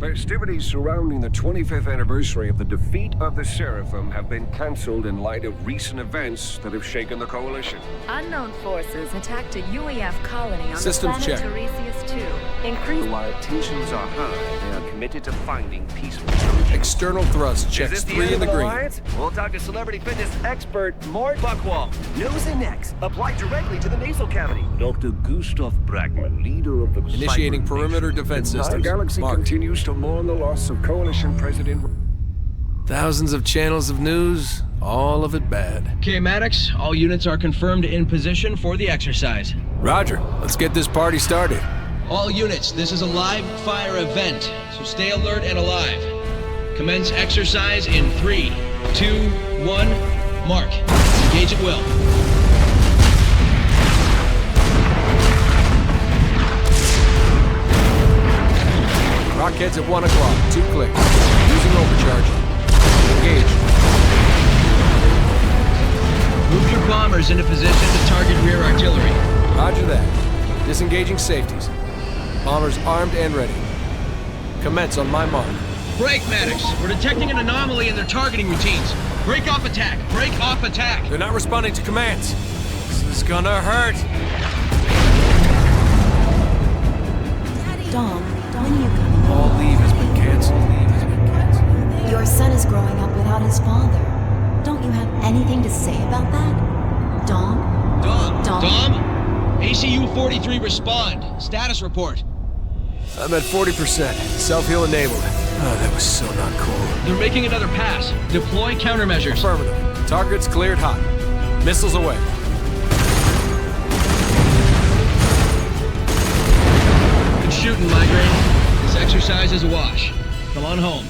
Festivities surrounding the 25th anniversary of the defeat of the Seraphim have been cancelled in light of recent events that have shaken the Coalition. Unknown forces attacked a UEF colony on Systems the planet check. Tiresias 2. Increase. While tensions are high, they are committed to finding peaceful solutions. External thrust checks 3 in the green. Alliance? We'll talk to celebrity fitness expert Mort Buckwall. Nose and necks applied directly to the nasal cavity. Dr. Gustav Bragman, leader of the Initiating Cyber perimeter Nation. defense Our systems. galaxy Mark. continues to mourn the loss of Coalition President. Thousands of channels of news, all of it bad. Okay, Maddox, all units are confirmed in position for the exercise. Roger, let's get this party started. All units, this is a live fire event, so stay alert and alive. Commence exercise in 3, 2, 1, mark. Engage at will. Rockheads at 1 o'clock, 2 clicks. Using overcharge. Engage. Move your bombers into position to target rear artillery. Roger that. Disengaging safeties. Bombers armed and ready. Commence on my mark. Break, Maddox. We're detecting an anomaly in their targeting routines. Break off attack. Break off attack. They're not responding to commands. This is gonna hurt. Dom, when are you coming? All leave has been canceled. Your son is growing up without his father. Don't you have anything to say about that? Dom? Dom? ACU 43 respond. Status report. I'm at 40%. Self-heal enabled. Oh, that was so not cool. They're making another pass. Deploy countermeasures. Affirmative. Targets cleared hot. Missiles away. Good shooting, Migraine. This exercise is a wash. Come on home.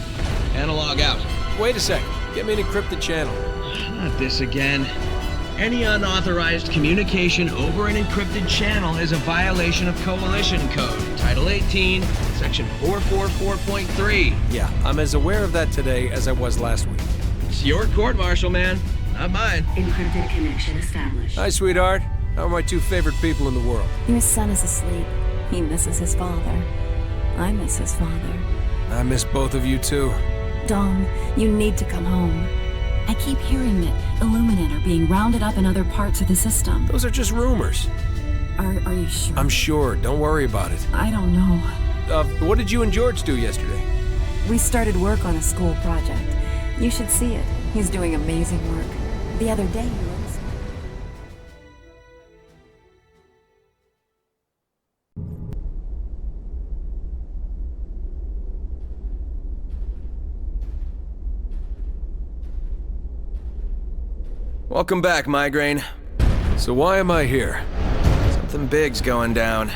Analog out. Wait a sec. Get me an encrypted channel. Not this again. Any unauthorized communication over an encrypted channel is a violation of Coalition Code, Title 18, Section 444.3. Yeah, I'm as aware of that today as I was last week. It's your court-martial, man. Not mine. Encrypted connection established. Hi, sweetheart. How are my 2 favorite people in the world? Your son is asleep. He misses his father. I miss his father. I miss both of you, too. Dom, you need to come home. I keep hearing that Illuminate are being rounded up in other parts of the system. Those are just rumors. Are you sure? I'm sure. Don't worry about it. I don't know. What did you and George do yesterday? We started work on a school project. You should see it. He's doing amazing work. The other day, he was... Welcome back, Migraine. So why am I here? Something big's going down.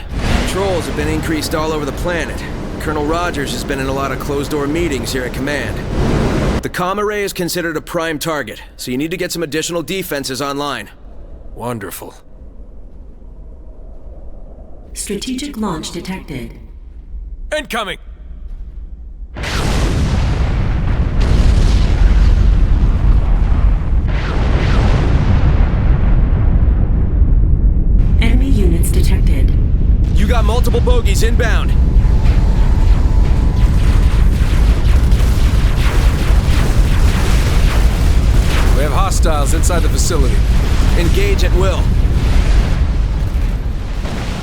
Patrols have been increased all over the planet. Colonel Rogers has been in a lot of closed-door meetings here at command. The comm array is considered a prime target, so you need to get some additional defenses online. Wonderful. Strategic launch detected. Incoming! Enemy units detected. You got multiple bogies inbound. We have hostiles inside the facility. Engage at will.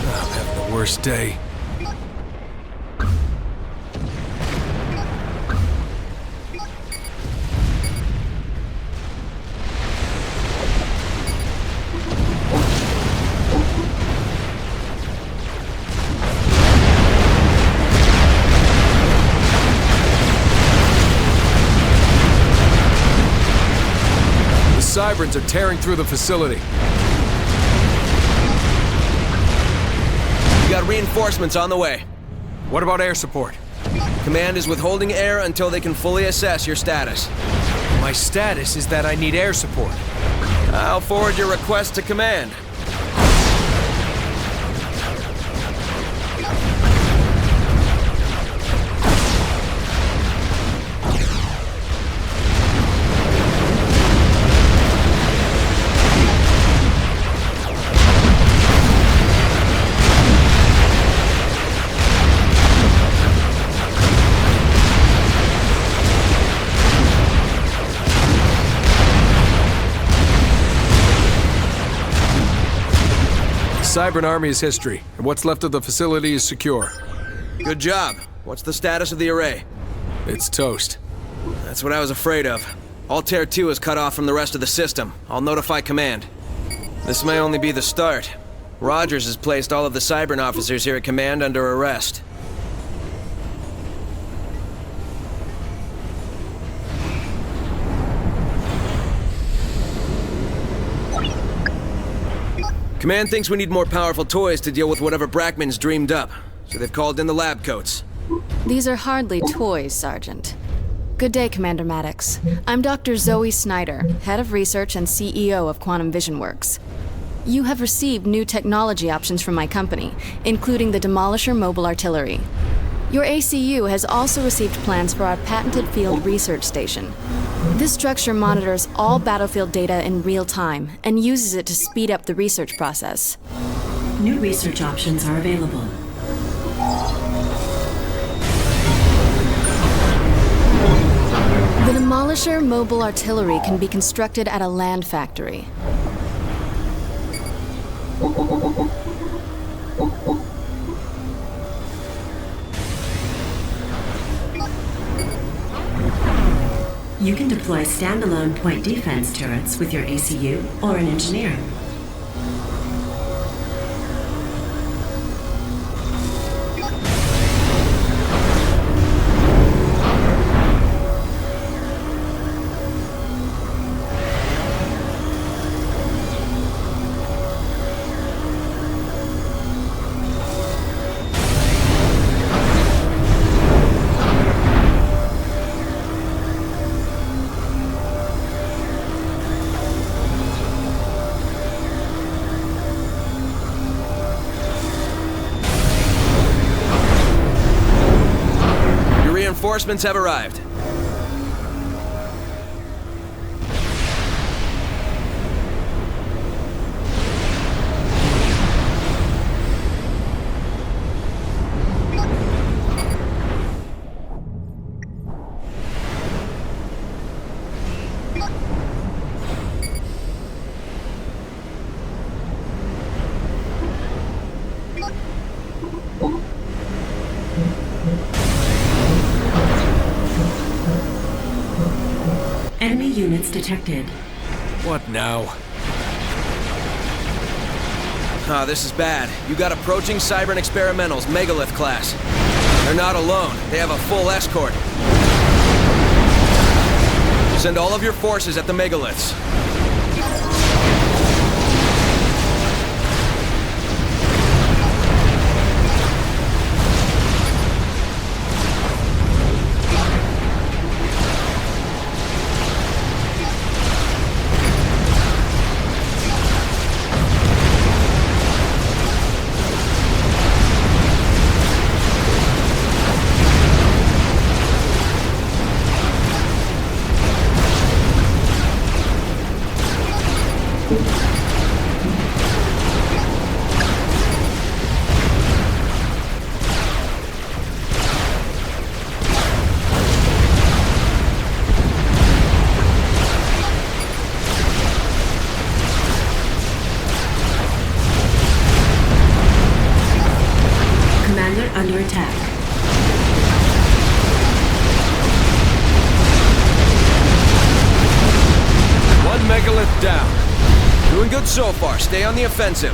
I'm having the worst day. Cyberns are tearing through the facility. You got reinforcements on the way. What about air support? Command is withholding air until they can fully assess your status. My status is that I need air support. I'll forward your request to command. Cybran army is history, and what's left of the facility is secure. Good job. What's the status of the array? It's toast. That's what I was afraid of. Altair 2 is cut off from the rest of the system. I'll notify command. This may only be the start. Rogers has placed all of the Cybran officers here at command under arrest. Command thinks we need more powerful toys to deal with whatever Brackman's dreamed up, so they've called in the lab coats. These are hardly toys, Sergeant. Good day, Commander Maddox. I'm Dr. Zoe Snyder, Head of Research and CEO of Quantum Vision Works. You have received new technology options from my company, including the Demolisher Mobile Artillery. Your ACU has also received plans for our patented field research station. This structure monitors all battlefield data in real time and uses it to speed up the research process. New research options are available. The Demolisher Mobile Artillery can be constructed at a land factory. You can deploy standalone point defense turrets with your ACU or an engineer. Reinforcements have arrived. Enemy units detected. What now? Ah, this is bad. You got approaching Cybran Experimentals, Megalith class. They're not alone. They have a full escort. Send all of your forces at the Megaliths. Commander under attack. One megalith down. Doing good so far. Stay on the offensive.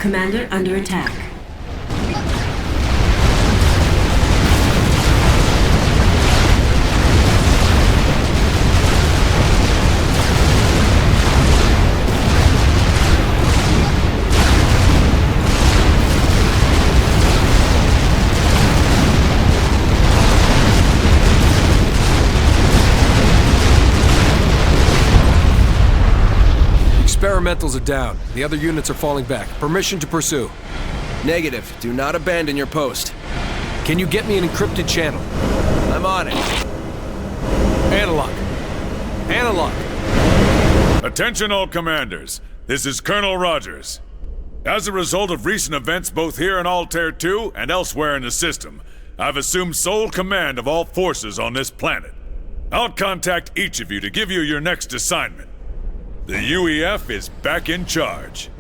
Commander under attack. Experimentals are down. The other units are falling back. Permission to pursue. Negative. Do not abandon your post. Can you get me an encrypted channel? I'm on it. Analog. Analog. Attention all commanders. This is Colonel Rogers. As a result of recent events both here in Altair 2 and elsewhere in the system, I've assumed sole command of all forces on this planet. I'll contact each of you to give you your next assignment. The UEF is back in charge.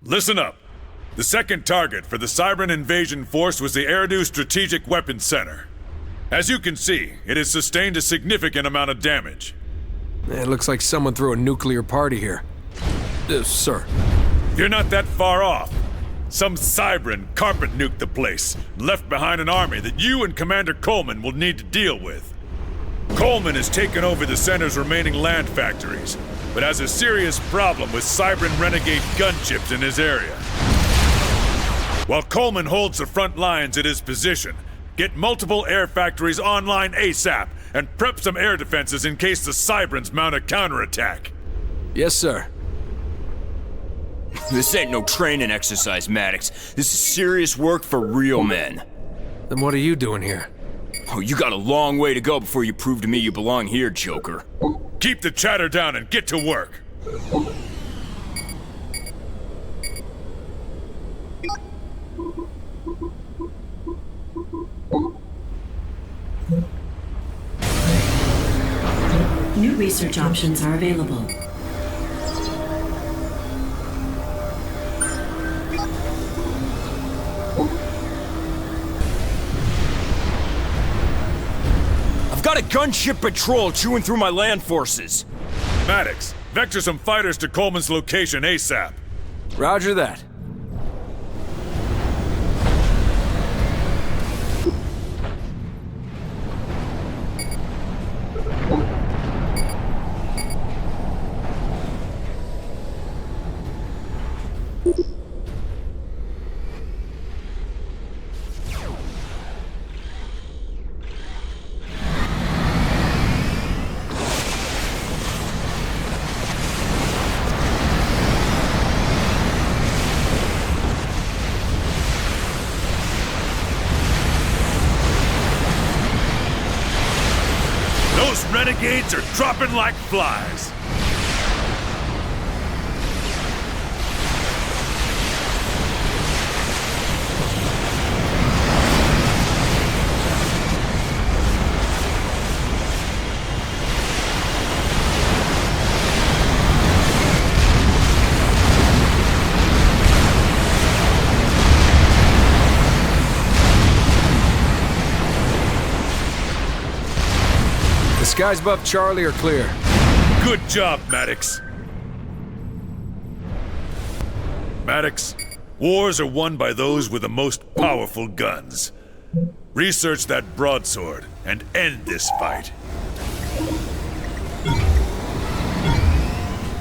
Listen up. The second target for the Cybran invasion force was the Eridu Strategic Weapons Center. As you can see, it has sustained a significant amount of damage. It looks like someone threw a nuclear party here. Sir. You're not that far off. Some Cybran carpet nuked the place, and left behind an army that you and Commander Coleman will need to deal with. Coleman has taken over the center's remaining land factories, but has a serious problem with Cybran renegade gunships in his area. While Coleman holds the front lines at his position, get multiple air factories online ASAP and prep some air defenses in case the Cybrans mount a counterattack. Yes, sir. This ain't no training exercise, Maddox. This is serious work for real men. Then what are you doing here? Oh, you got a long way to go before you prove to me you belong here, Joker. Keep the chatter down and get to work. New research options are available. I've got a gunship patrol chewing through my land forces. Maddox, vector some fighters to Coleman's location ASAP. Roger that. Those renegades are dropping like flies. The skies above Charlie are clear. Good job, Maddox. Maddox, wars are won by those with the most powerful guns. Research that broadsword and end this fight.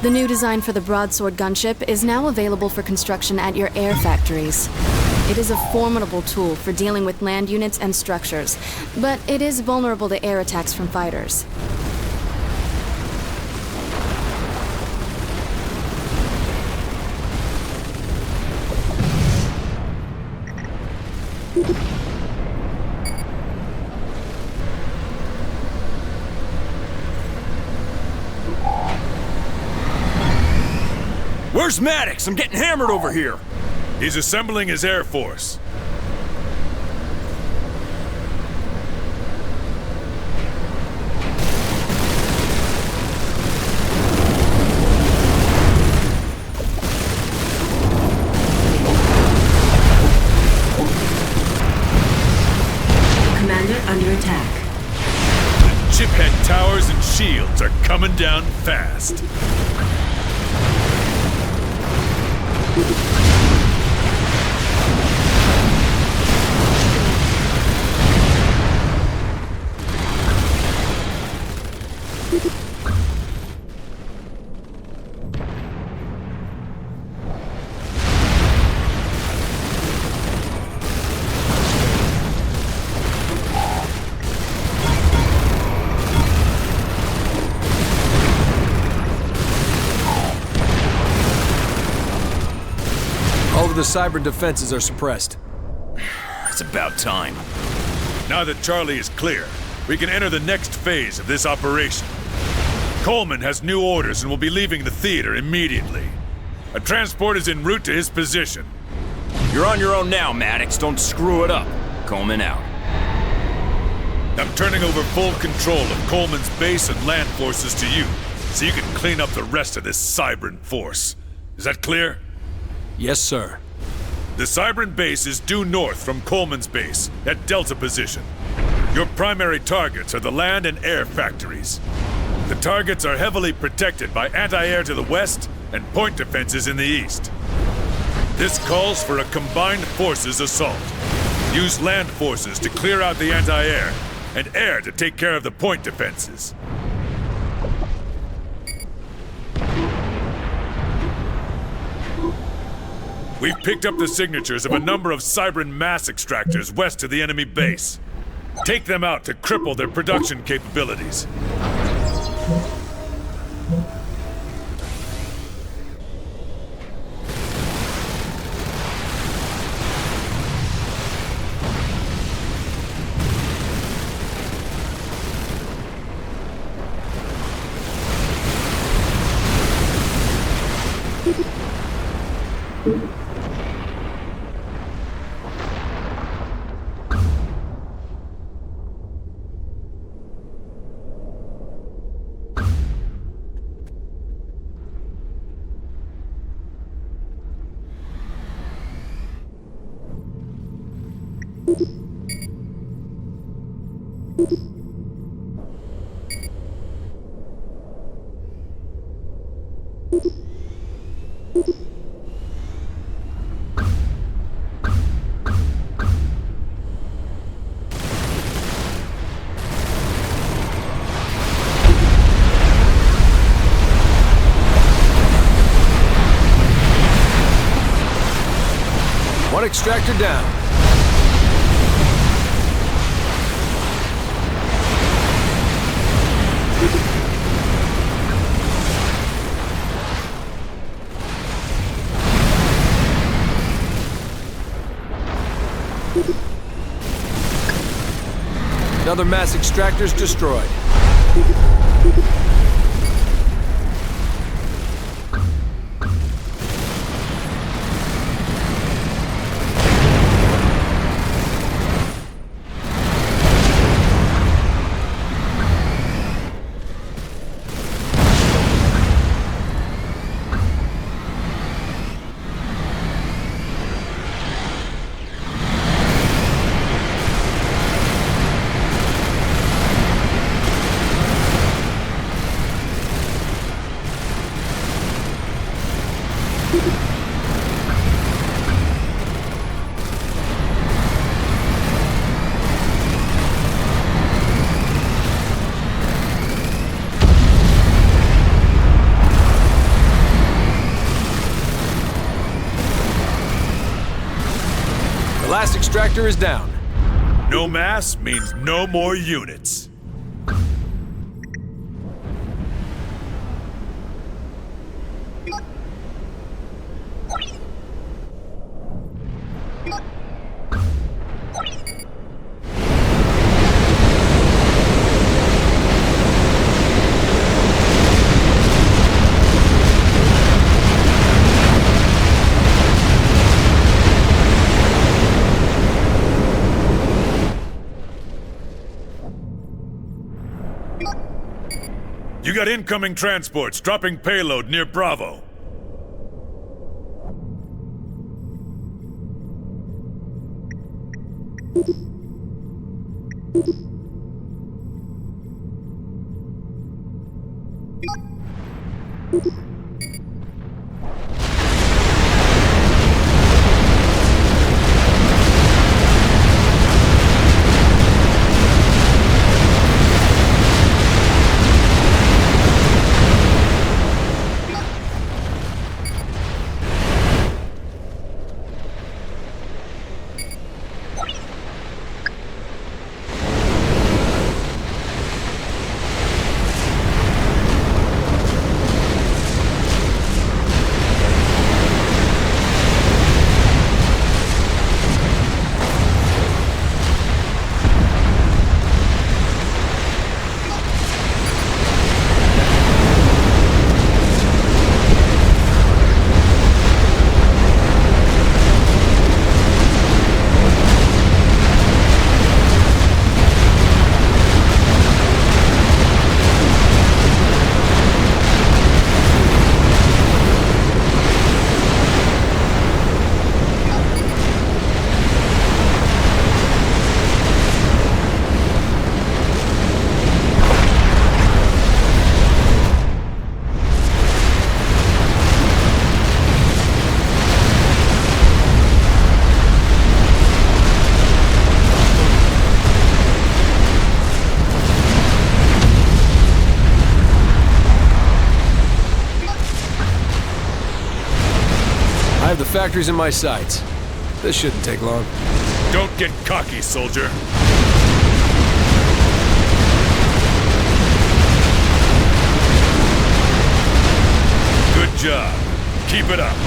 The new design for the broadsword gunship is now available for construction at your air factories. It is a formidable tool for dealing with land units and structures, but it is vulnerable to air attacks from fighters. Where's Maddox? I'm getting hammered over here. He's assembling his air force. Commander under attack. The chiphead towers and shields are coming down fast. All of the cyber defenses are suppressed. It's about time. Now that Charlie is clear, we can enter the next phase of this operation. Coleman has new orders and will be leaving the theater immediately. A transport is en route to his position. You're on your own now, Maddox. Don't screw it up. Coleman out. I'm turning over full control of Coleman's base and land forces to you, so you can clean up the rest of this Cybran force. Is that clear? Yes, sir. The Cybran base is due north from Coleman's base, at Delta position. Your primary targets are the land and air factories. The targets are heavily protected by anti-air to the west and point defenses in the east. This calls for a combined forces assault. Use land forces to clear out the anti-air, and air to take care of the point defenses. We've picked up the signatures of a number of Cybran mass extractors west of the enemy base. Take them out to cripple their production capabilities. One extractor down. Another mass extractor's destroyed. The last extractor is down. No mass means no more units. You got incoming transports dropping payload near Bravo. have the factories in my sights. This shouldn't take long. Don't get cocky, soldier. Good job. Keep it up.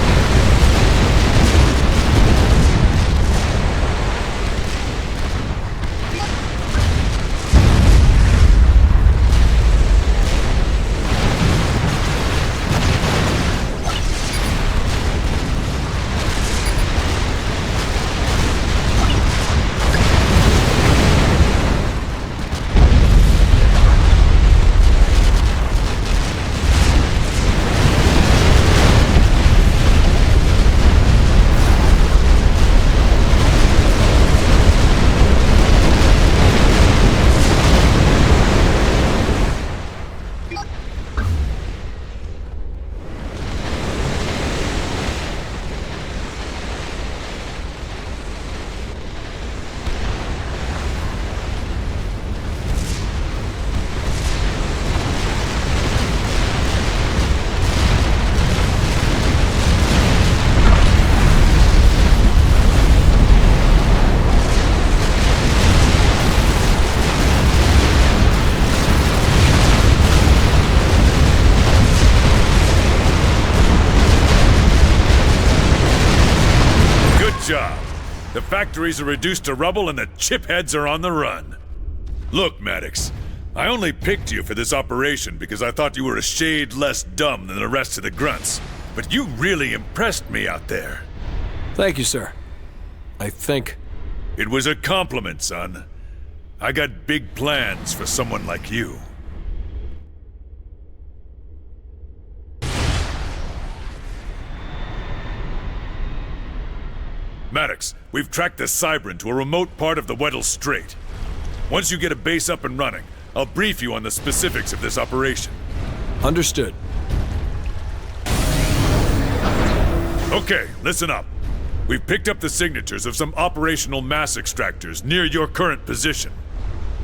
Job. The factories are reduced to rubble and the chipheads are on the run. Look, Maddox, I only picked you for this operation because I thought you were a shade less dumb than the rest of the grunts. But you really impressed me out there. Thank you, sir. I think... It was a compliment, son. I got big plans for someone like you. Maddox, we've tracked the Cybran to a remote part of the Weddell Strait. Once you get a base up and running, I'll brief you on the specifics of this operation. Understood. Okay, listen up. We've picked up the signatures of some operational mass extractors near your current position.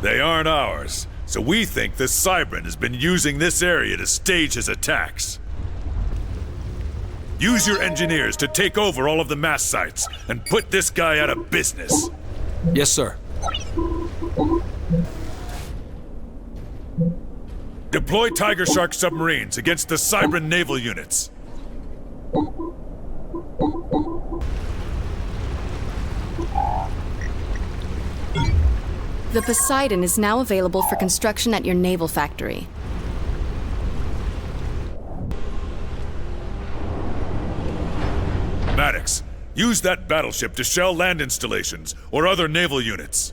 They aren't ours, so we think the Cybran has been using this area to stage his attacks. Use your engineers to take over all of the mass sites and put this guy out of business. Yes, sir. Deploy Tiger Shark submarines against the Cybran naval units. The Poseidon is now available for construction at your naval factory. Maddox, use that battleship to shell land installations or other naval units.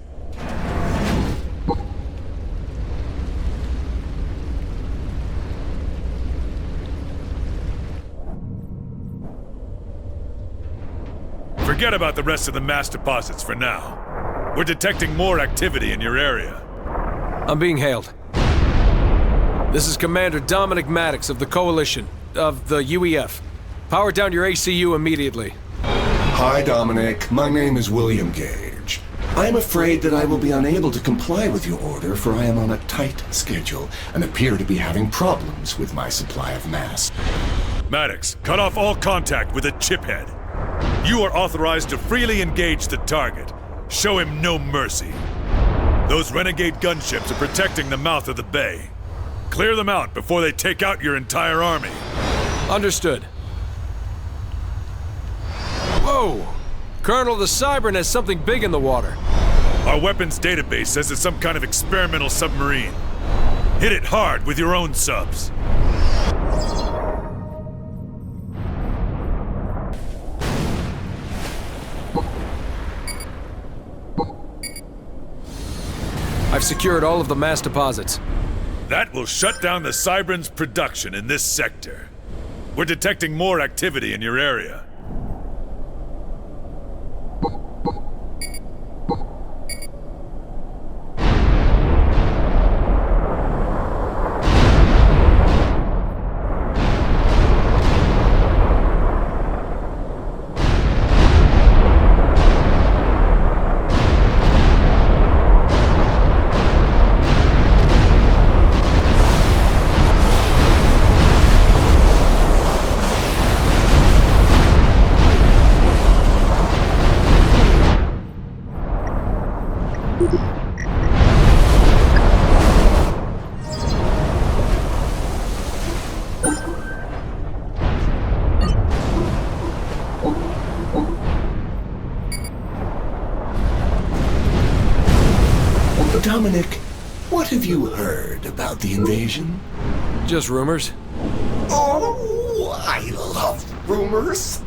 Forget about the rest of the mass deposits for now. We're detecting more activity in your area. I'm being hailed. This is Commander Dominic Maddox of the Coalition, of the UEF. Power down your ACU immediately. Hi, Dominic. My name is William Gage. I'm afraid that I will be unable to comply with your order, for I am on a tight schedule and appear to be having problems with my supply of mass. Maddox, cut off all contact with a chiphead. You are authorized to freely engage the target. Show him no mercy. Those renegade gunships are protecting the mouth of the bay. Clear them out before they take out your entire army. Understood. Whoa! Colonel, the Cybran has something big in the water. Our weapons database says it's some kind of experimental submarine. Hit it hard with your own subs. I've secured all of the mass deposits. That will shut down the Cybran's production in this sector. We're detecting more activity in your area. Dominic, what have you heard about the invasion? Just rumors. Oh, I love rumors.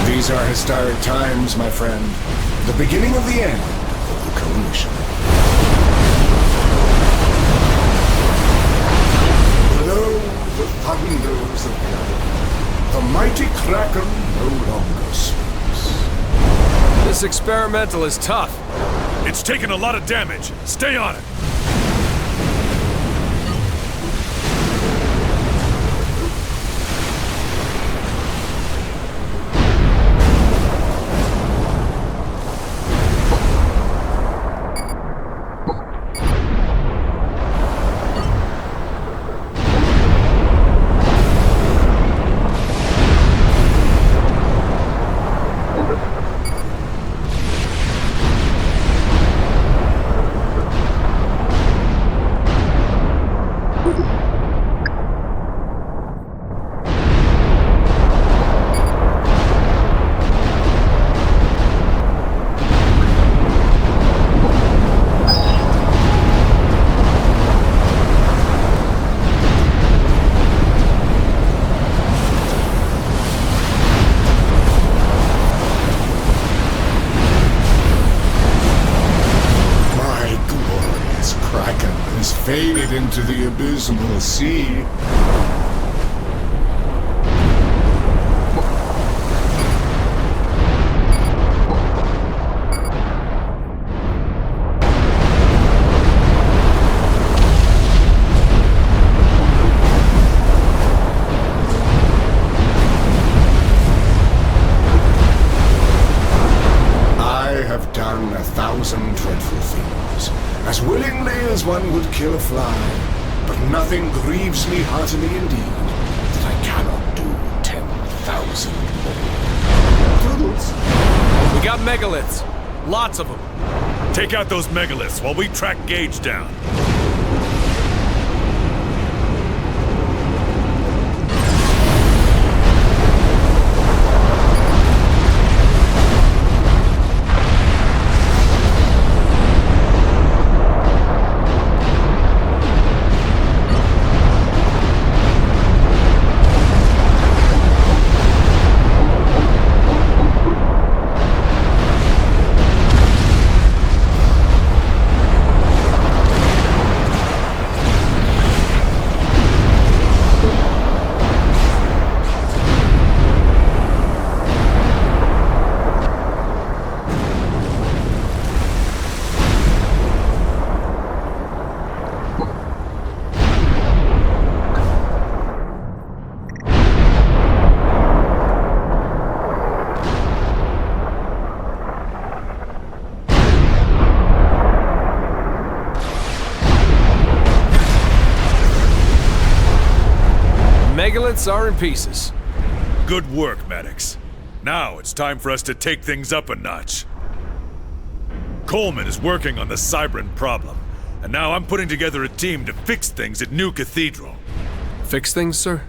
These are historic times, my friend. The beginning of the end of the Coalition. Blow the thunders of hell. The mighty Kraken no longer speaks. This experimental is tough. It's taken a lot of damage. Stay on it. Faded into the abysmal sea. I have done 1,000 dreadful things, as willingly as one would kill a fly, but nothing grieves me heartily indeed that I cannot do 10,000 more. Toodles. We got megaliths. Lots of them. Take out those megaliths while we track Gage down. Megaliths are in pieces. Good work, Maddox. Now it's time for us to take things up a notch. Coleman is working on the Cybran problem, and now I'm putting together a team to fix things at New Cathedral. Fix things, sir?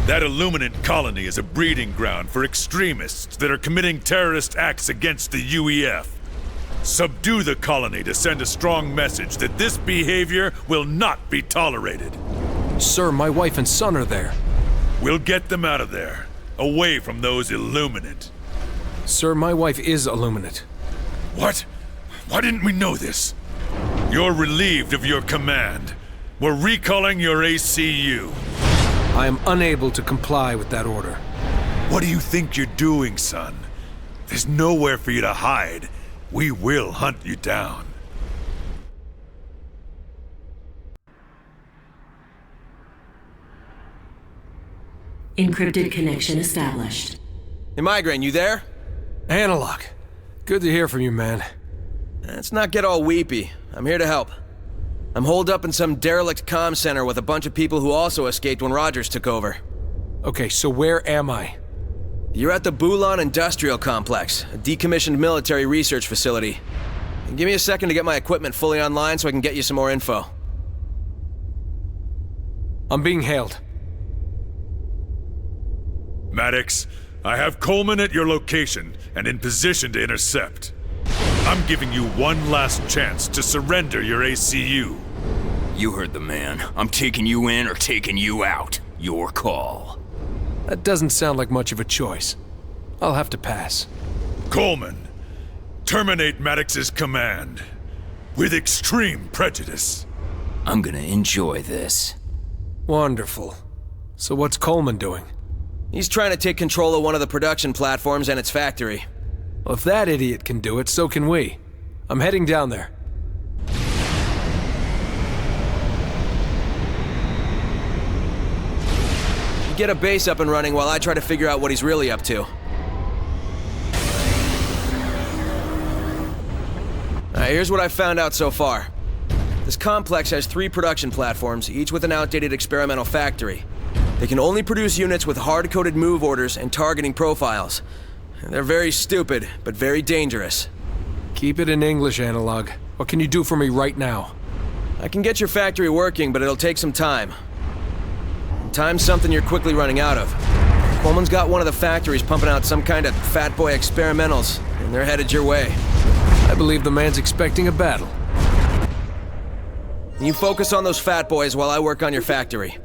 That Illuminant colony is a breeding ground for extremists that are committing terrorist acts against the UEF. Subdue the colony to send a strong message that this behavior will not be tolerated. Sir, my wife and son are there. We'll get them out of there, away from those Illuminant. Sir, my wife is Illuminant. What? Why didn't we know this? You're relieved of your command. We're recalling your ACU. I am unable to comply with that order. What do you think you're doing, son? There's nowhere for you to hide. We will hunt you down. Encrypted connection established. Hey, Migraine, you there? Analog. Good to hear from you, man. Let's not get all weepy. I'm here to help. I'm holed up in some derelict comm center with a bunch of people who also escaped when Rogers took over. Okay, so where am I? You're at the Bulan Industrial Complex, a decommissioned military research facility. Give me a second to get my equipment fully online so I can get you some more info. I'm being hailed. Maddox, I have Coleman at your location and in position to intercept. I'm giving you one last chance to surrender your ACU. You heard the man. I'm taking you in or taking you out. Your call. That doesn't sound like much of a choice. I'll have to pass. Coleman, terminate Maddox's command. With extreme prejudice. I'm gonna enjoy this. Wonderful. So what's Coleman doing? He's trying to take control of one of the production platforms and its factory. Well, if that idiot can do it, so can we. I'm heading down there. Get a base up and running while I try to figure out what he's really up to. Alright, here's what I've found out so far. This complex has 3 production platforms, each with an outdated experimental factory. They can only produce units with hard-coded move orders and targeting profiles. They're very stupid, but very dangerous. Keep it in English, Analog. What can you do for me right now? I can get your factory working, but it'll take some time. Time's something you're quickly running out of. Coleman's got one of the factories pumping out some kind of fat boy experimentals, and they're headed your way. I believe the man's expecting a battle. You focus on those fat boys while I work on your factory.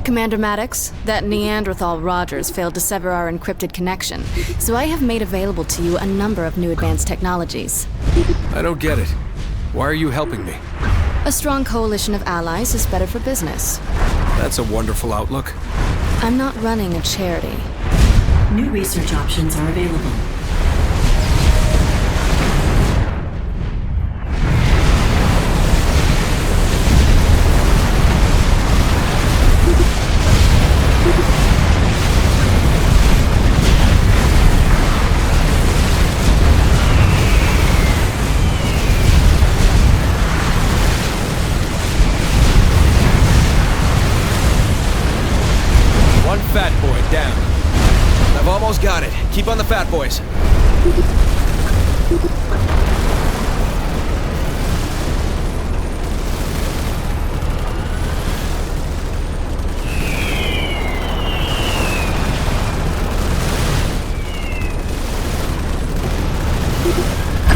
Commander Maddox, that Neanderthal Rogers failed to sever our encrypted connection, so I have made available to you a number of new advanced technologies. I don't get it. Why are you helping me? A strong coalition of allies is better for business. That's a wonderful outlook. I'm not running a charity. New research options are available. One fat boy down. I've almost got it. Keep on the fat boys.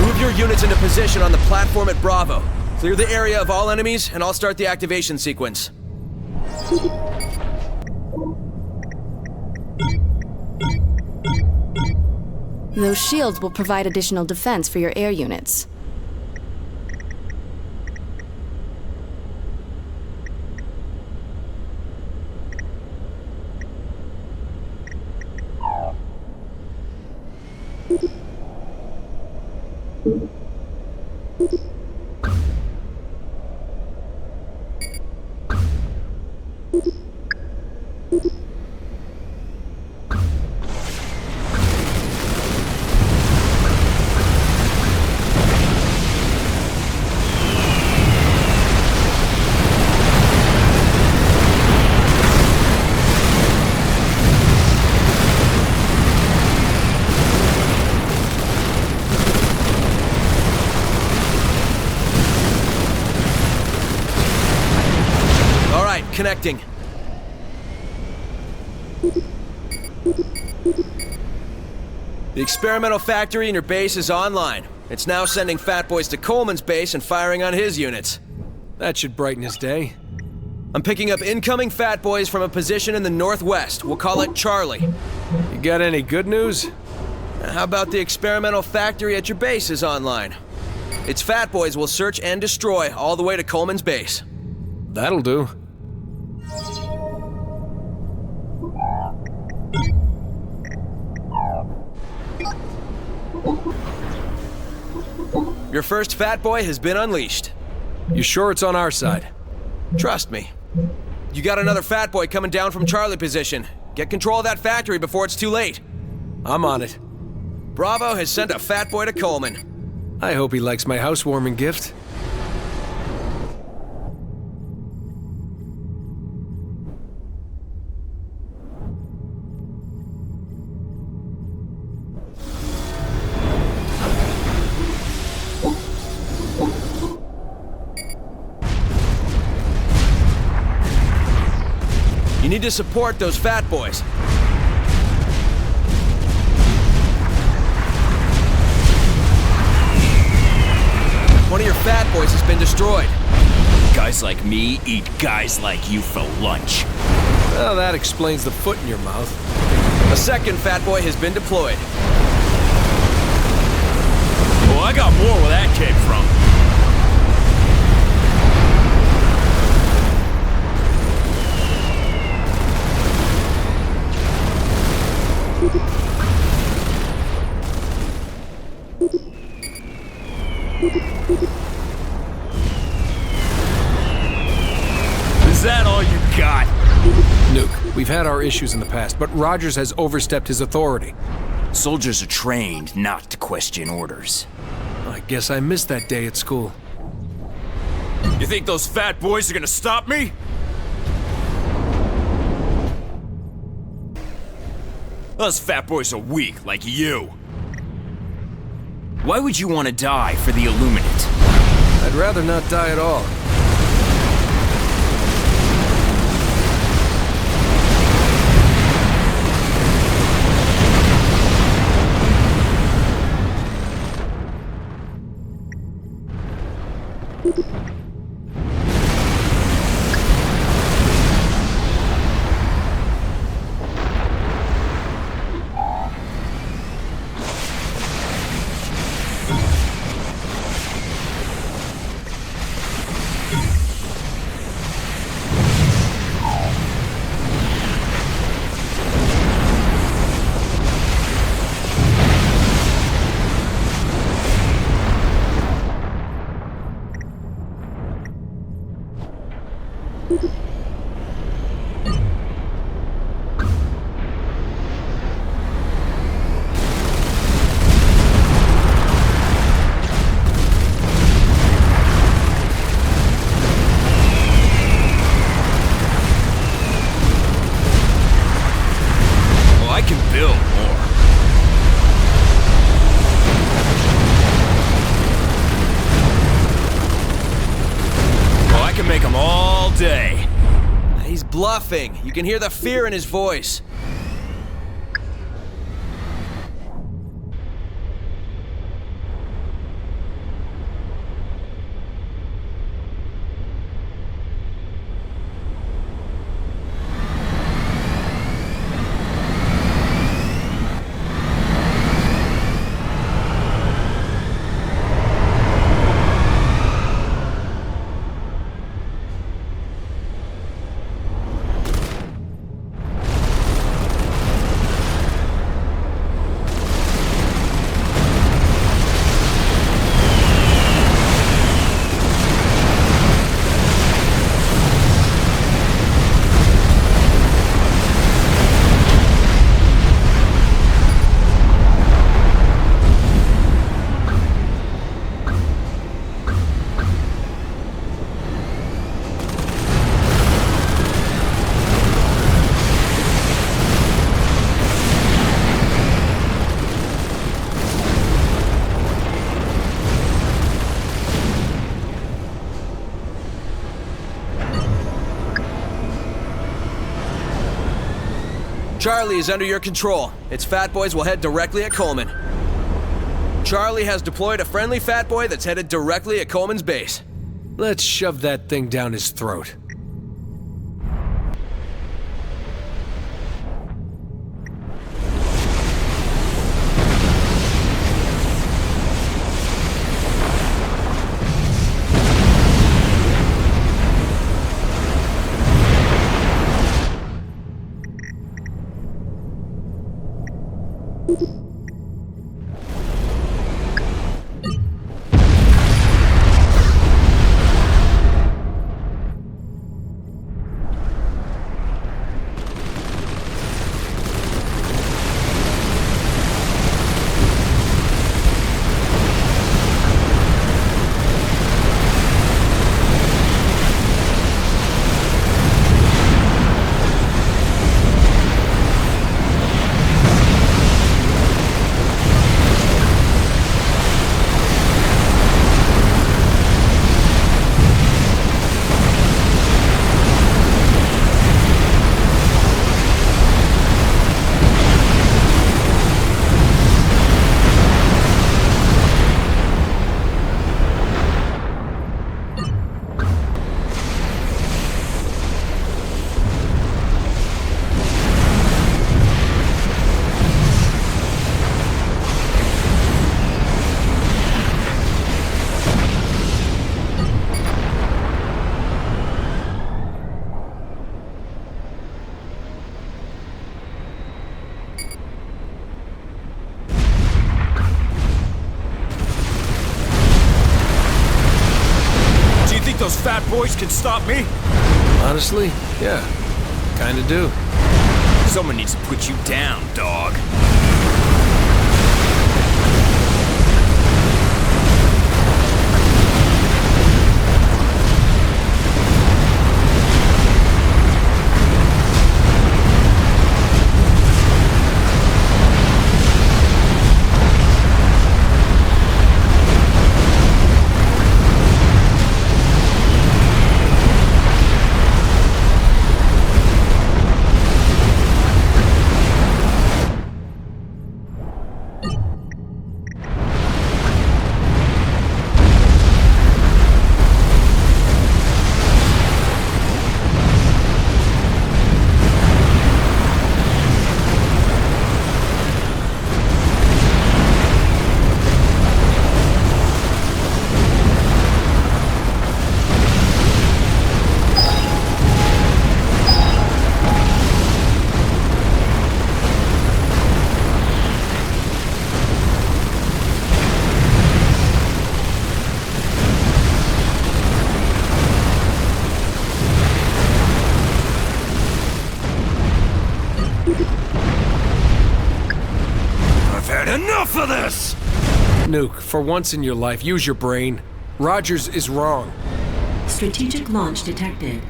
Move your units into position on the platform at Bravo. Clear the area of all enemies, and I'll start the activation sequence. Those shields will provide additional defense for your air units. Connecting. The experimental factory in your base is online. It's now sending fat boys to Coleman's base and firing on his units. That should brighten his day. I'm picking up incoming fat boys from a position in the northwest. We'll call it Charlie. You got any good news? How about the experimental factory at your base is online? Its fat boys will search and destroy all the way to Coleman's base. That'll do. Your first fat boy has been unleashed. You sure it's on our side? Trust me. You got another fat boy coming down from Charlie position. Get control of that factory before it's too late. I'm on it. Bravo has sent a fat boy to Coleman. I hope he likes my housewarming gift. You need to support those fat boys. One of your fat boys has been destroyed. Guys like me eat guys like you for lunch. Well, that explains the foot in your mouth. A second fat boy has been deployed. Oh, I got more where that came from. Is that all you got? Nuke, we've had our issues in the past, but Rogers has overstepped his authority. Soldiers are trained not to question orders. I guess I missed that day at school. You think those fat boys are gonna stop me? Those fat boys are weak, like you. Why would you want to die for the Illuminate? I'd rather not die at all. He's bluffing. You can hear the fear in his voice. Charlie is under your control. Its fat boys will head directly at Coleman. Charlie has deployed a friendly fat boy that's headed directly at Coleman's base. Let's shove that thing down his throat. Those fat boys can stop me? Honestly, yeah. Kinda do. Someone needs to put you down, dog. Enough of this! Nuke, for once in your life, use your brain. Rogers is wrong. Strategic launch detected.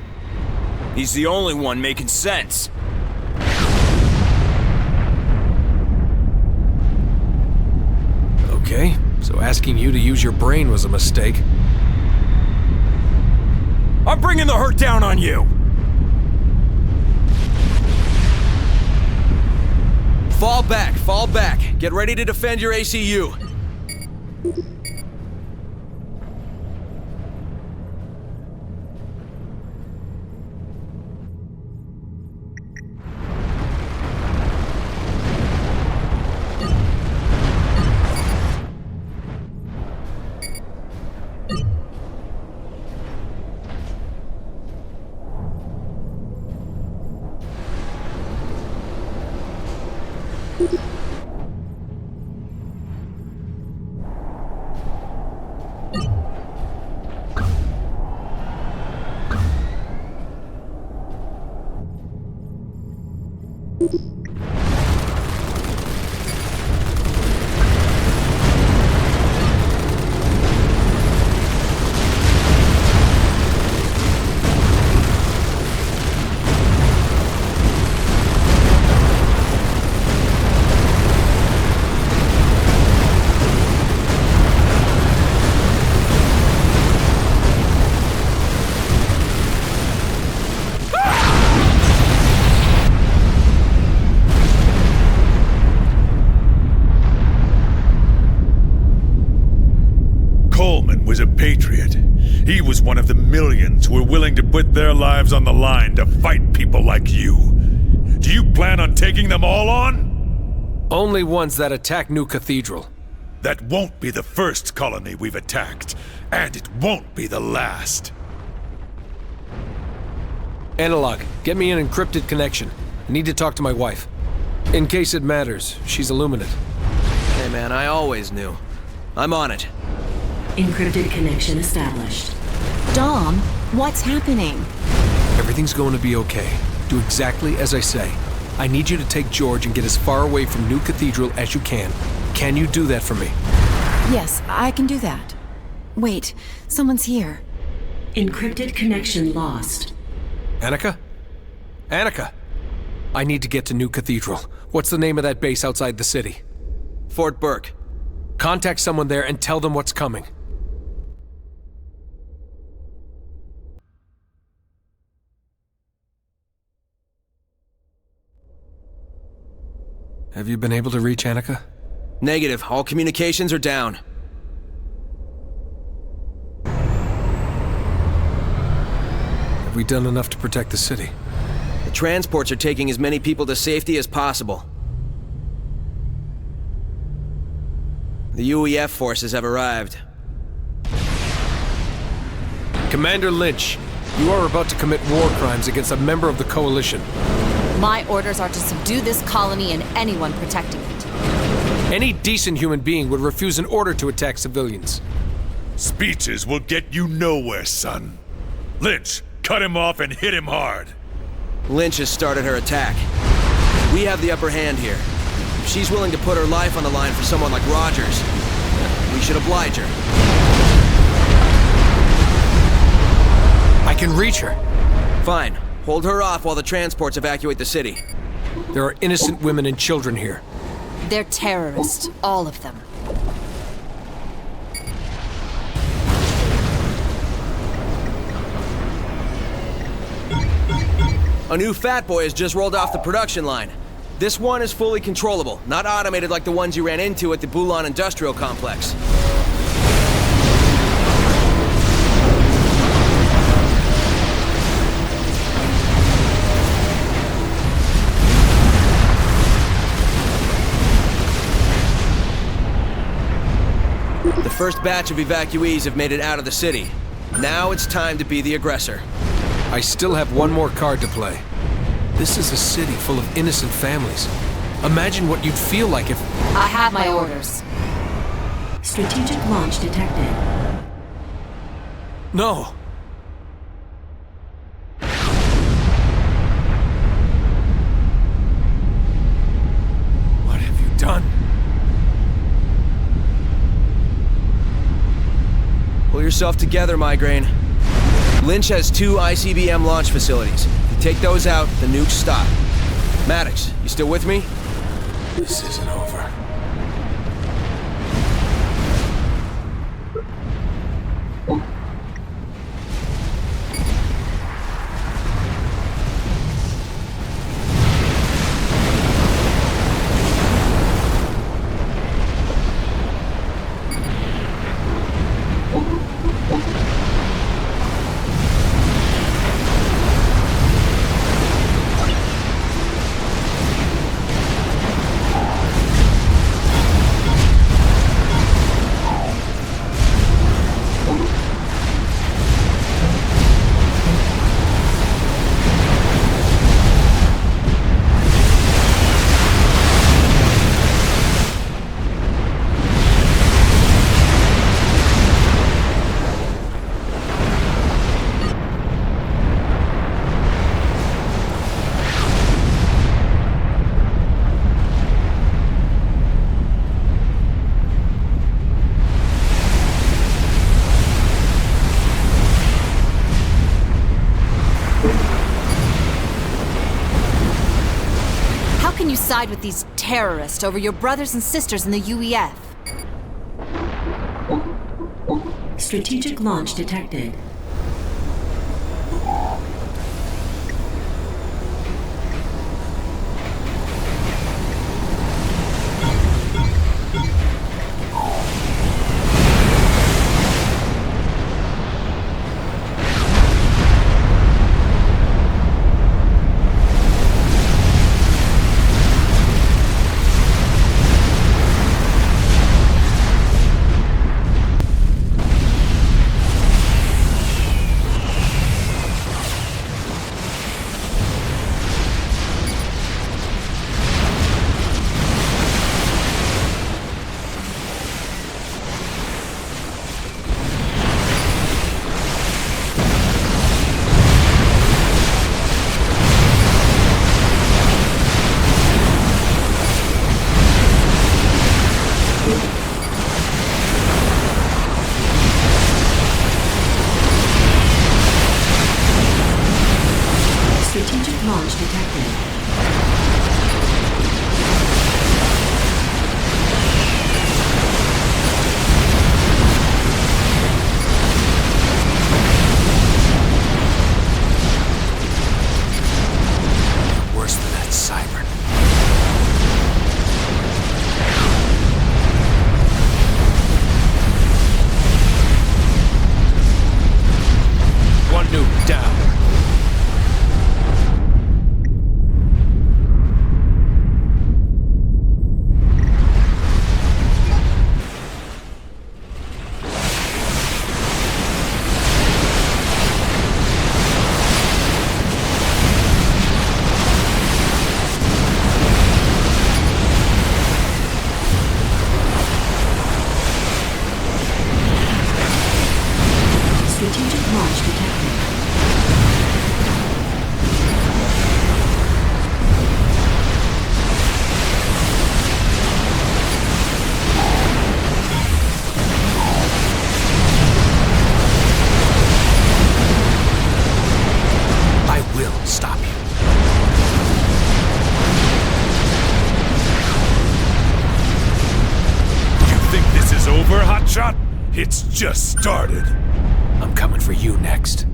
He's the only one making sense. Okay, so asking you to use your brain was a mistake. I'm bringing the hurt down on you! Fall back, fall back. Get ready to defend your ACU. Coleman was a patriot. He was one of the millions who were willing to put their lives on the line to fight people like you. Do you plan on taking them all on? Only ones that attack New Cathedral. That won't be the first colony we've attacked, and it won't be the last. Analog, get me an encrypted connection. I need to talk to my wife. In case it matters, she's Illuminate. Hey man, I always knew. I'm on it. Encrypted connection established. Dom, what's happening? Everything's going to be okay. Do exactly as I say. I need you to take George and get as far away from New Cathedral as you can. Can you do that for me? Yes, I can do that. Wait, someone's here. Encrypted connection lost. Annika? Annika! I need to get to New Cathedral. What's the name of that base outside the city? Fort Burke. Contact someone there and tell them what's coming. Have you been able to reach Annika? Negative. All communications are down. Have we done enough to protect the city? The transports are taking as many people to safety as possible. The UEF forces have arrived. Commander Lynch, you are about to commit war crimes against a member of the Coalition. My orders are to subdue this colony and anyone protecting it. Any decent human being would refuse an order to attack civilians. Speeches will get you nowhere, son. Lynch, cut him off and hit him hard. Lynch has started her attack. We have the upper hand here. If she's willing to put her life on the line for someone like Rogers, we should oblige her. I can reach her. Fine. Hold her off while the transports evacuate the city. There are innocent women and children here. They're terrorists, all of them. A new Fat Boy has just rolled off the production line. This one is fully controllable, not automated like the ones you ran into at the Bulan Industrial Complex. The first batch of evacuees have made it out of the city. Now it's time to be the aggressor. I still have one more card to play. This is a city full of innocent families. Imagine what you'd feel like if... I have my orders. Strategic launch detected. No! What have you done? Pull yourself together, Migraine. Lynch has 2 ICBM launch facilities. If you take those out, the nukes stop. Maddox, you still with me? This isn't over. Side with these terrorists over your brothers and sisters in the UEF. Strategic launch detected. Strategic launch detected. I will stop you. You think this is over, Hotshot? It's just started. I'm coming for you next.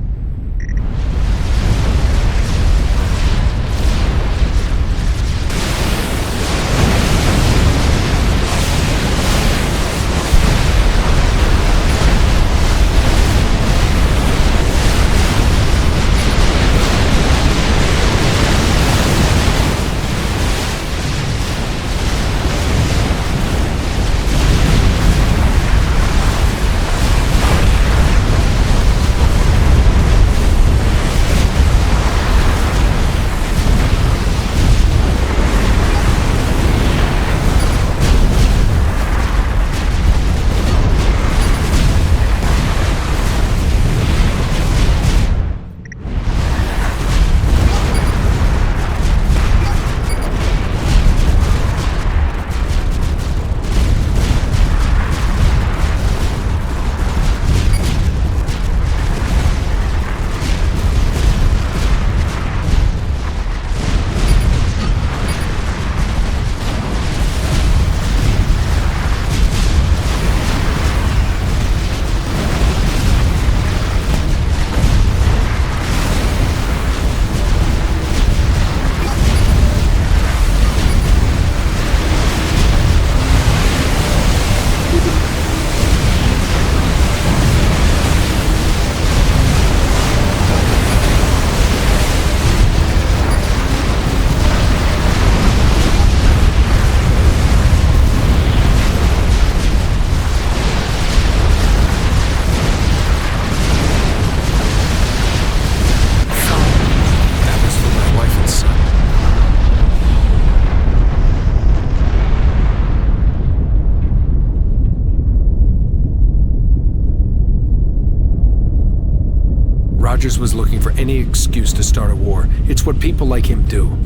Rogers was looking for any excuse to start a war. It's what people like him do.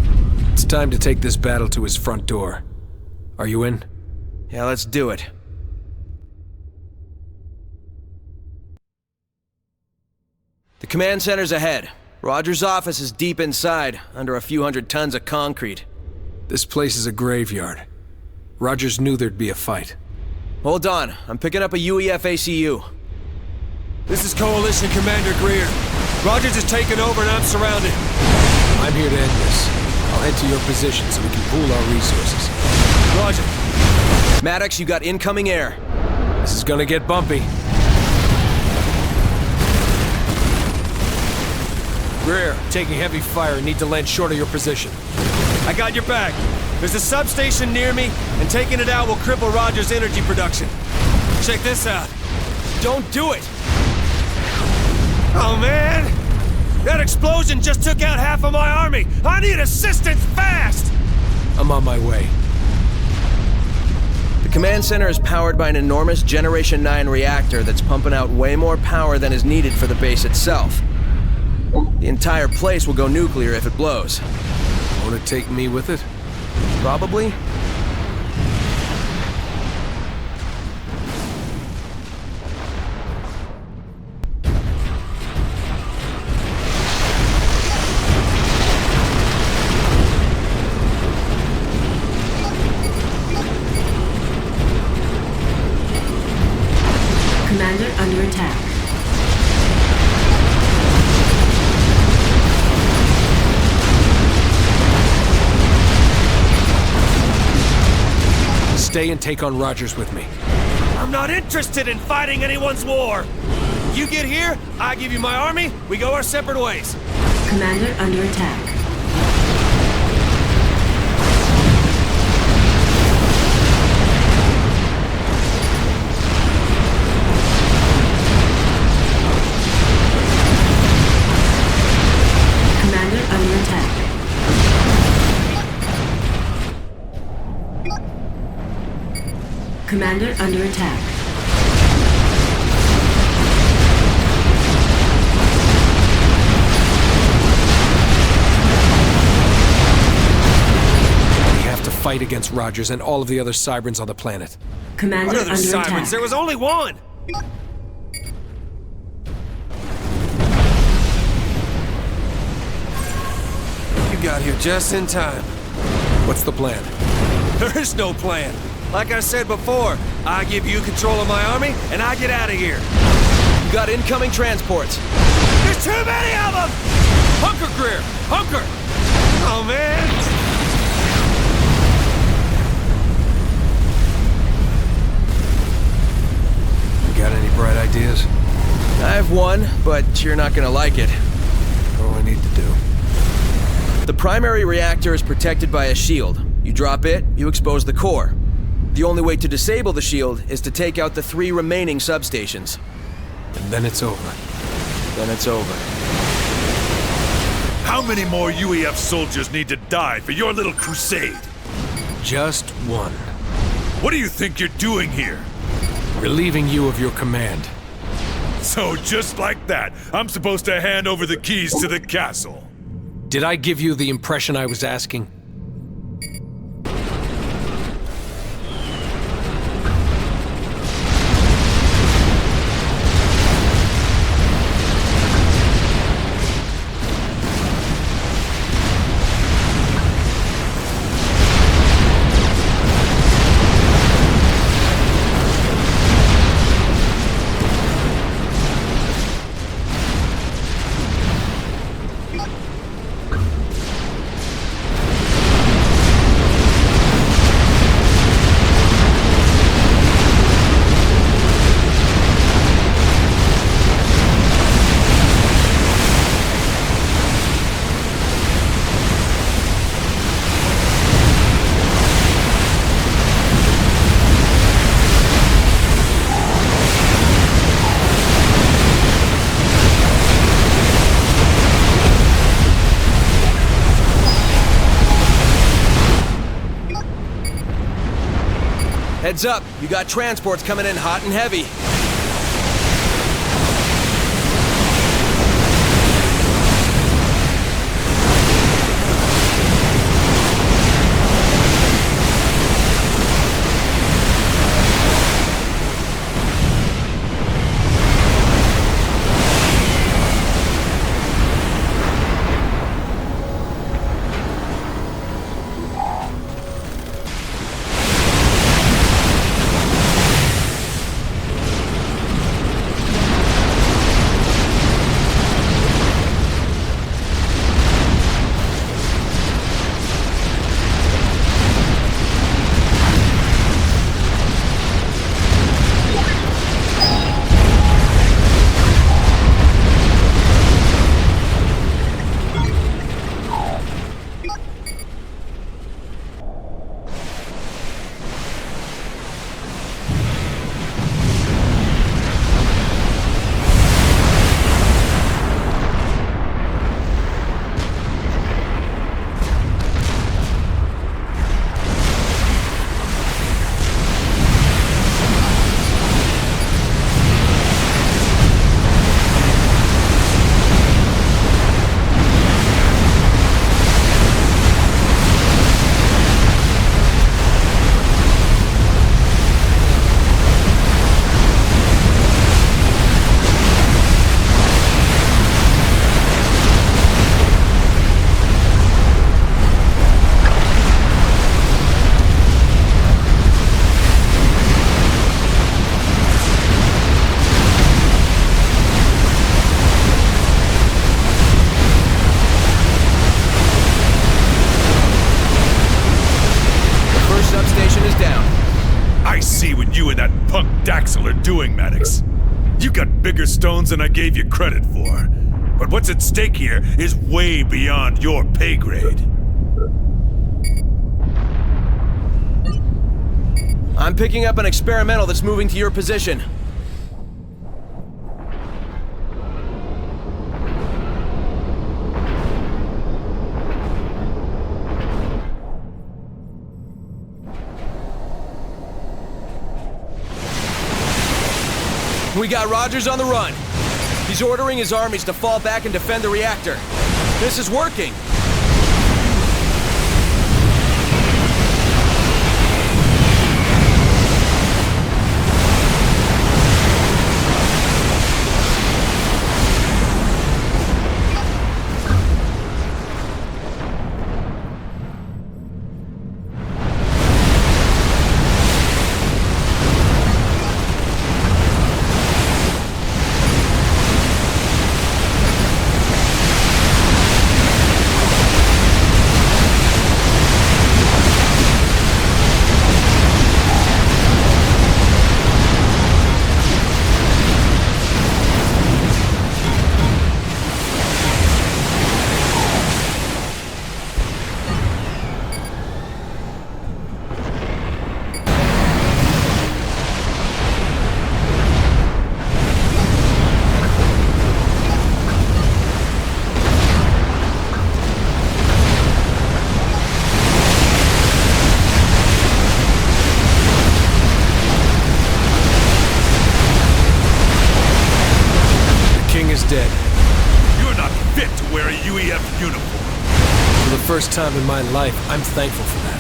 It's time to take this battle to his front door. Are you in? Yeah, let's do it. The command center's ahead. Rogers' office is deep inside, under a few hundred tons of concrete. This place is a graveyard. Rogers knew there'd be a fight. Hold on, I'm picking up a UEF ACU. This is Coalition Commander Greer. Rogers is taking over and I'm surrounded. I'm here to end this. I'll head to your position so we can pool our resources. Roger. Maddox, you got incoming air. This is gonna get bumpy. Greer, taking heavy fire and need to land short of your position. I got your back. There's a substation near me, and taking it out will cripple Rogers' energy production. Check this out. Don't do it! Oh, man! That explosion just took out half of my army! I need assistance fast! I'm on my way. The command center is powered by an enormous Generation 9 reactor that's pumping out way more power than is needed for the base itself. The entire place will go nuclear if it blows. Want to take me with it? Probably. Commander under attack. Stay and take on Rogers with me. I'm not interested in fighting anyone's war! You get here, I give you my army, we go our separate ways. Commander under attack. Commander under attack. Commander under attack. fight against Rogers and all of the other Cyberns on the planet. Commander What other under Cybers? attack. There was only one! You got here just in time. What's the plan? There is no plan. Like I said before, I give you control of my army, and I get out of here. You got incoming transports. There's too many of them! Hunker, Greer! Hunker! Oh, man! You got any bright ideas? I have one, but you're not gonna like it. What do I need to do? The primary reactor is protected by a shield. You drop it, you expose the core. The only way to disable the shield is to take out the 3 remaining substations. And then it's over. Then it's over. How many more UEF soldiers need to die for your little crusade? Just one. What do you think you're doing here? Relieving you of your command. So just like that, I'm supposed to hand over the keys to the castle. Did I give you the impression I was asking? Heads up, you got transports coming in hot and heavy. Daxel are doing, Maddox. You got bigger stones than I gave you credit for. But what's at stake here is way beyond your pay grade. I'm picking up an experimental that's moving to your position. We got Rogers on the run. He's ordering his armies to fall back and defend the reactor. This is working. dead. You're not fit to wear a UEF uniform. For the first time in my life, I'm thankful for that.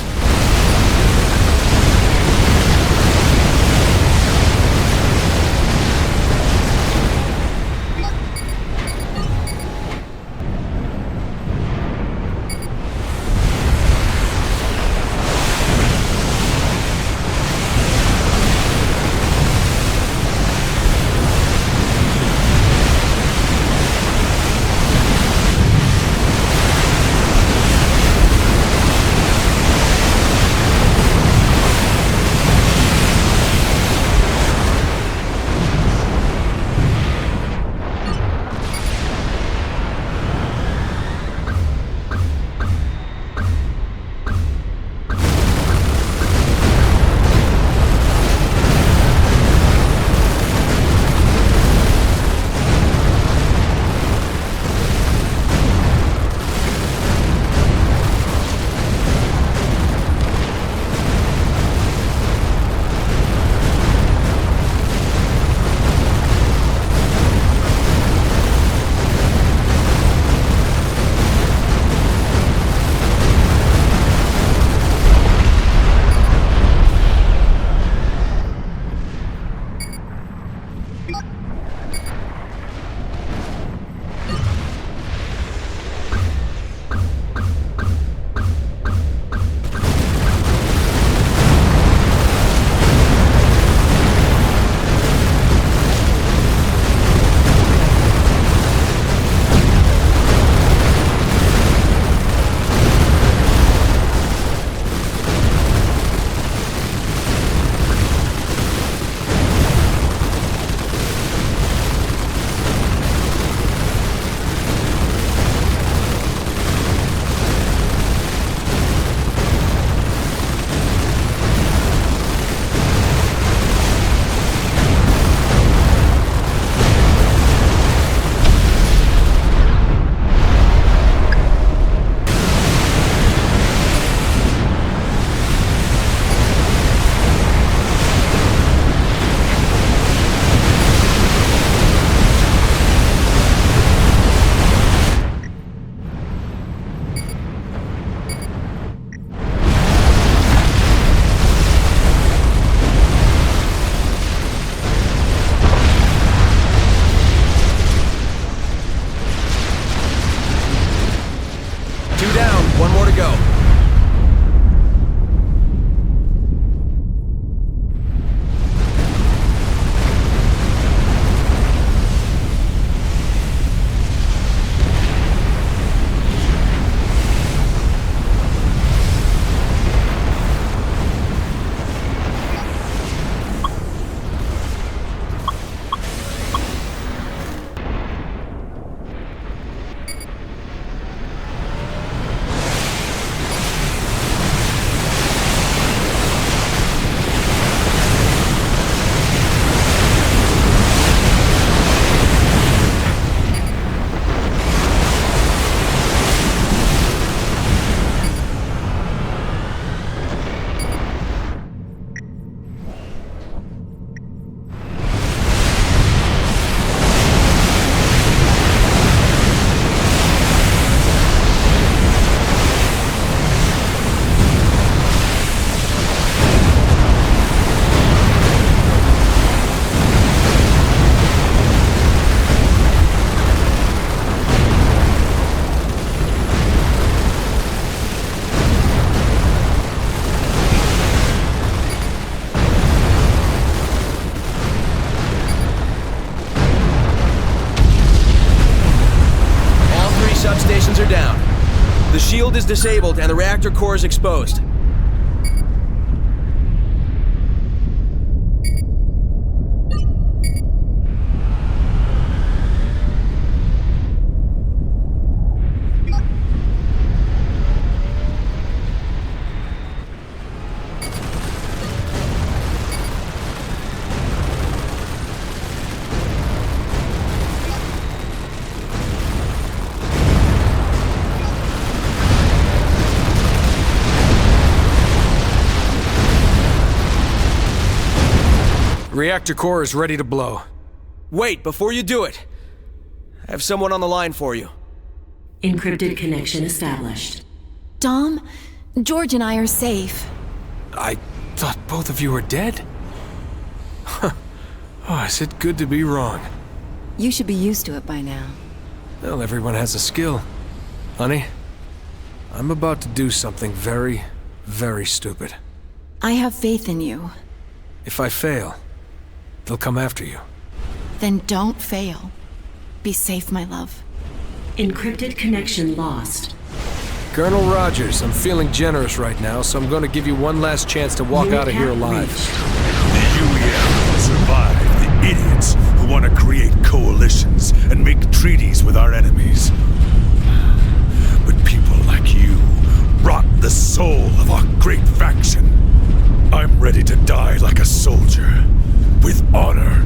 One more to go. Substations are down. The shield is disabled and the reactor core is exposed. Reactor core is ready to blow. Wait, before you do it. I have someone on the line for you. Encrypted connection established. Dom, George and I are safe. I thought both of you were dead? Huh. Oh, is it good to be wrong? You should be used to it by now. Well, everyone has a skill. Honey, I'm about to do something very, very stupid. I have faith in you. If I fail, they'll come after you. Then don't fail. Be safe, my love. Encrypted connection lost. Colonel Rogers, I'm feeling generous right now, so I'm going to give you one last chance to walk out of here alive. The UEF will survive the idiots who want to create coalitions and make treaties with our enemies. But people like you rot the soul of our great faction. I'm ready to die like a soldier, with honor.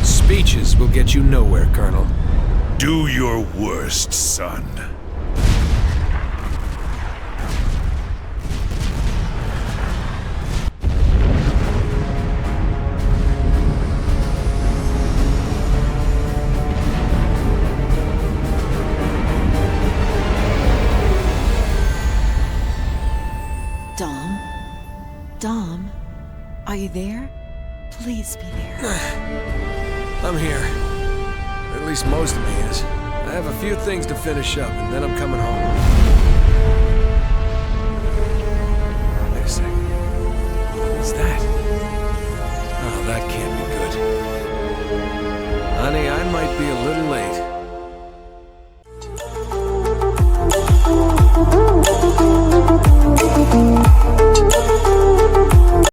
Speeches will get you nowhere, Colonel. Do your worst, son. Dom, are you there? Please be there. I'm here. Or at least most of me is. I have a few things to finish up, and then I'm coming home. Wait a second. What's that? Oh, that can't be good. Honey, I might be a little late.